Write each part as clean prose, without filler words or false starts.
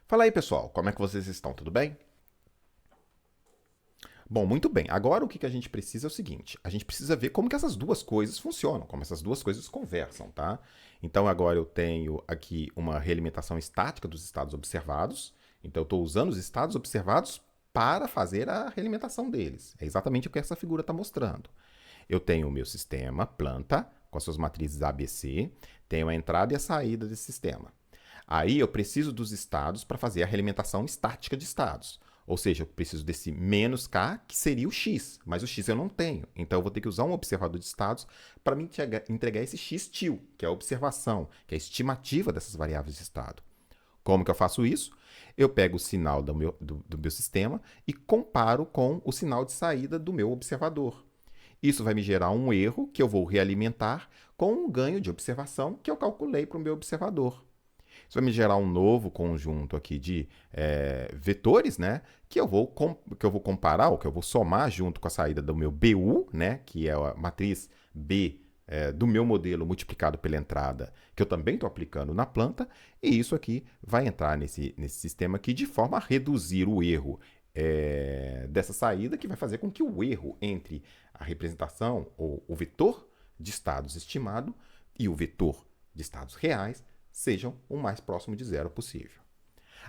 Fala aí, pessoal, como é que vocês estão? Tudo bem? Bom, muito bem. Agora o que a gente precisa é o seguinte: a gente precisa ver como que essas duas coisas funcionam, como essas duas coisas conversam, tá? Então agora eu tenho aqui uma realimentação estática dos estados observados. Então eu estou usando os estados observados para fazer a realimentação deles. É exatamente o que essa figura está mostrando. Eu tenho o meu sistema, planta, com as suas matrizes ABC, tenho a entrada e a saída desse sistema. Aí eu preciso dos estados para fazer a realimentação estática de estados. Ou seja, eu preciso desse menos K, que seria o X, mas o X eu não tenho. Então eu vou ter que usar um observador de estados para me entregar esse X-til, que é a observação, que é a estimativa dessas variáveis de estado. Como que eu faço isso? Eu pego o sinal do meu sistema e comparo com o sinal de saída do meu observador. Isso vai me gerar um erro que eu vou realimentar com um ganho de observação que eu calculei para o meu observador. Isso vai me gerar um novo conjunto aqui de vetores, né? Que eu vou comparar, ou que eu vou somar junto com a saída do meu BU, né? Que é a matriz B do meu modelo multiplicado pela entrada, que eu também estou aplicando na planta, e isso aqui vai entrar nesse sistema aqui de forma a reduzir o erro dessa saída, que vai fazer com que o erro entre a representação, ou o vetor de estados estimado, e o vetor de estados reais sejam o mais próximo de zero possível.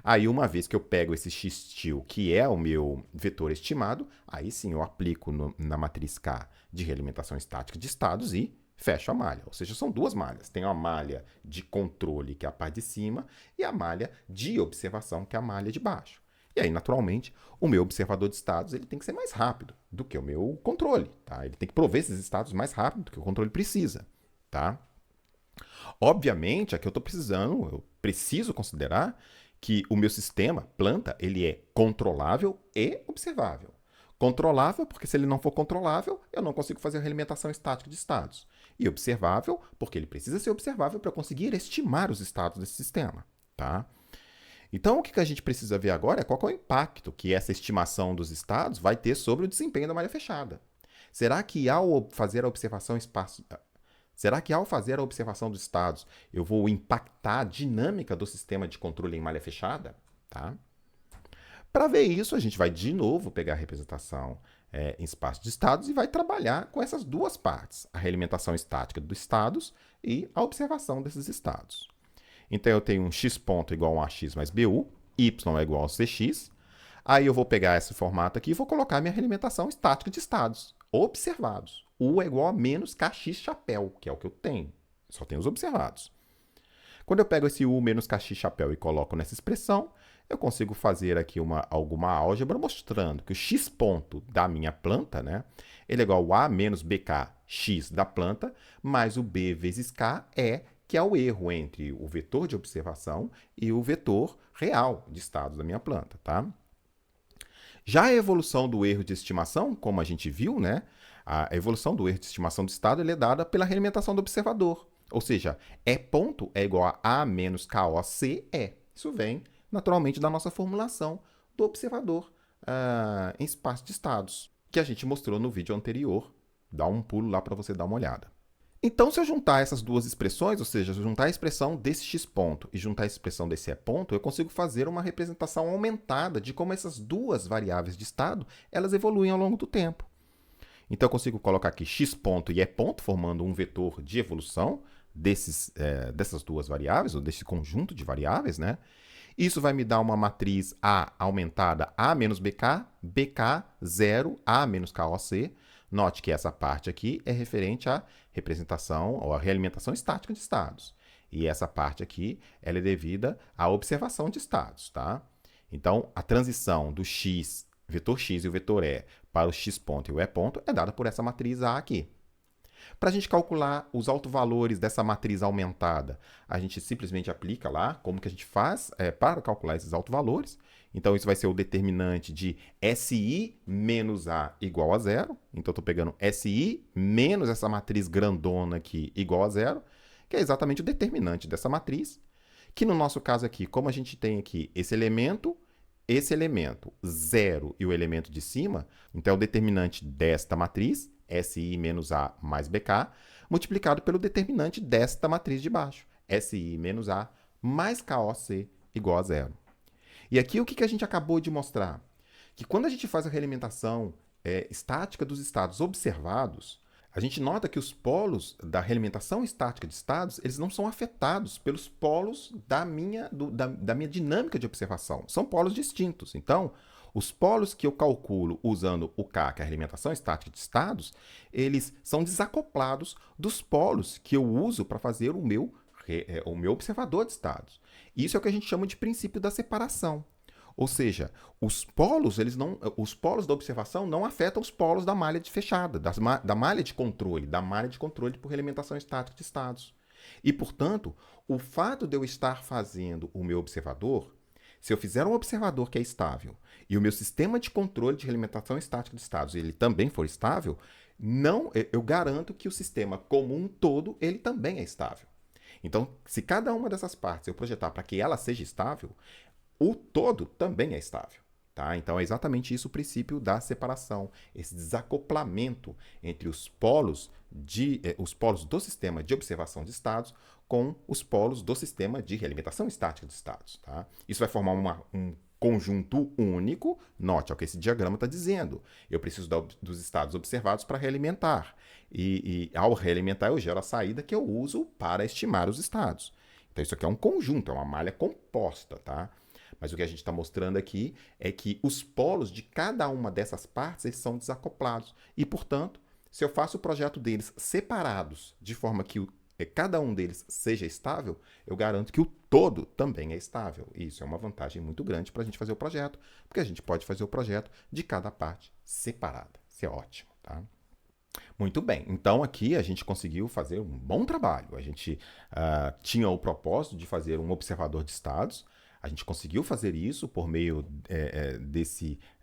Aí, uma vez que eu pego esse x-til, que é o meu vetor estimado, aí sim eu aplico na matriz K de realimentação estática de estados e fecho a malha. Ou seja, são duas malhas. Tem a malha de controle, que é a parte de cima, e a malha de observação, que é a malha de baixo. E aí, naturalmente, o meu observador de estados ele tem que ser mais rápido do que o meu controle. Tá? Ele tem que prover esses estados mais rápido do que o controle precisa. Tá? Obviamente, aqui eu preciso considerar que o meu sistema, planta, ele é controlável e observável. Controlável, porque se ele não for controlável, eu não consigo fazer a realimentação estática de estados. E observável, porque ele precisa ser observável para eu conseguir estimar os estados desse sistema. Tá? Então, o que a gente precisa ver agora é qual é o impacto que essa estimação dos estados vai ter sobre o desempenho da malha fechada. Será que ao fazer a observação espaço, Será que ao fazer a observação dos estados, eu vou impactar a dinâmica do sistema de controle em malha fechada? Tá? Para ver isso, a gente vai de novo pegar a representação em espaço de estados e vai trabalhar com essas duas partes, a realimentação estática dos estados e a observação desses estados. Então eu tenho um x ponto igual a ax mais bu, y é igual a cx. Aí eu vou pegar esse formato aqui e vou colocar minha realimentação estática de estados observados. U é igual a menos kx chapéu, que é o que eu tenho. Só tenho os observados. Quando eu pego esse U menos kx chapéu e coloco nessa expressão, eu consigo fazer aqui alguma álgebra mostrando que o x ponto da minha planta, né, ele é igual a menos bkx da planta, mais o b vezes k que é o erro entre o vetor de observação e o vetor real de estado da minha planta, tá? Já a evolução do erro de estimação, como a gente viu, né, a evolução do erro de estimação do estado ele é dada pela realimentação do observador. Ou seja, E ponto é igual a menos KOCE. Isso vem, naturalmente, da nossa formulação do observador em espaço de estados, que a gente mostrou no vídeo anterior. Dá um pulo lá para você dar uma olhada. Então, se eu juntar essas duas expressões, ou seja, se eu juntar a expressão desse x ponto e juntar a expressão desse e ponto, eu consigo fazer uma representação aumentada de como essas duas variáveis de estado elas evoluem ao longo do tempo. Então, eu consigo colocar aqui x ponto e e ponto, formando um vetor de evolução dessas duas variáveis, ou desse conjunto de variáveis, né? Isso vai me dar uma matriz A aumentada A menos BK, BK 0, A menos KOC. Note que essa parte aqui é referente à representação ou à realimentação estática de estados. E essa parte aqui ela é devida à observação de estados. Tá? Então, a transição do vetor x e o vetor E para o x ponto e o E ponto é dada por essa matriz A aqui. Para a gente calcular os autovalores dessa matriz aumentada, a gente simplesmente aplica lá como que a gente faz para calcular esses autovalores. Então, isso vai ser o determinante de SI menos A igual a zero. Então, estou pegando SI menos essa matriz grandona aqui igual a zero, que é exatamente o determinante dessa matriz, que no nosso caso aqui, como a gente tem aqui esse elemento, zero e o elemento de cima, então é o determinante desta matriz, SI menos A mais BK, multiplicado pelo determinante desta matriz de baixo, SI menos A mais KOC igual a zero. E aqui o que a gente acabou de mostrar? Que quando a gente faz a realimentação estática dos estados observados, a gente nota que os polos da realimentação estática de estados, eles não são afetados pelos polos da minha dinâmica de observação. São polos distintos. Então, os polos que eu calculo usando o K, que é a realimentação estática de estados, eles são desacoplados dos polos que eu uso para fazer o meu observador de estados. Isso é o que a gente chama de princípio da separação. Ou seja, os polos da observação não afetam os polos da malha fechada, da malha de controle por realimentação estática de estados. E, portanto, o fato de eu estar fazendo o meu observador, se eu fizer um observador que é estável e o meu sistema de controle de realimentação estática de estados ele também for estável, eu garanto que o sistema como um todo ele também é estável. Então, se cada uma dessas partes eu projetar para que ela seja estável, o todo também é estável. Tá? Então é exatamente isso o princípio da separação, esse desacoplamento entre os polos do sistema de observação de estados com os polos do sistema de realimentação estática de estados. Tá? Isso vai formar um conjunto único. Note, é o que esse diagrama está dizendo. Eu preciso dos estados observados para realimentar. E ao realimentar, eu gero a saída que eu uso para estimar os estados. Então isso aqui é um conjunto, é uma malha composta. Tá? Mas o que a gente está mostrando aqui é que os polos de cada uma dessas partes eles são desacoplados. E, portanto, se eu faço o projeto deles separados, de forma que cada um deles seja estável, eu garanto que o todo também é estável. E isso é uma vantagem muito grande para a gente fazer o projeto, porque a gente pode fazer o projeto de cada parte separada. Isso é ótimo, tá? Muito bem, então aqui a gente conseguiu fazer um bom trabalho. A gente tinha o propósito de fazer um observador de estados. A gente conseguiu fazer isso por meio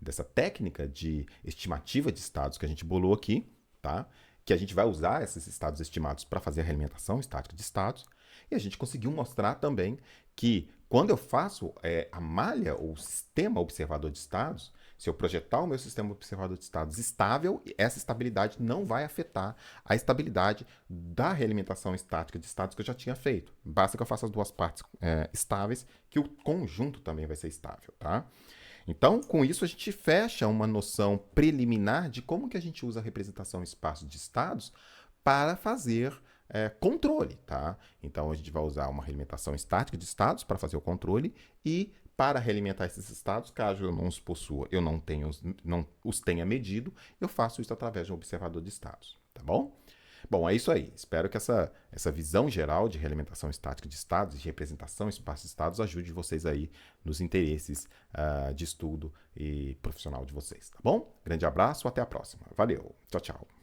dessa técnica de estimativa de estados que a gente bolou aqui, tá? Que a gente vai usar esses estados estimados para fazer a realimentação estática de estados. E a gente conseguiu mostrar também que quando eu faço a malha ou o sistema observador de estados, se eu projetar o meu sistema observador de estados estável, essa estabilidade não vai afetar a estabilidade da realimentação estática de estados que eu já tinha feito. Basta que eu faça as duas partes estáveis, que o conjunto também vai ser estável, tá? Então, com isso, a gente fecha uma noção preliminar de como que a gente usa a representação em espaço de estados para fazer controle, tá? Então, a gente vai usar uma realimentação estática de estados para fazer o controle e para realimentar esses estados, caso eu não os possua, eu não os tenha medido, eu faço isso através de um observador de estados, tá bom? Bom, é isso aí. Espero que essa visão geral de realimentação estática de estados e de representação em espaço de estados ajude vocês aí nos interesses de estudo e profissional de vocês, tá bom? Grande abraço, até a próxima. Valeu, tchau, tchau.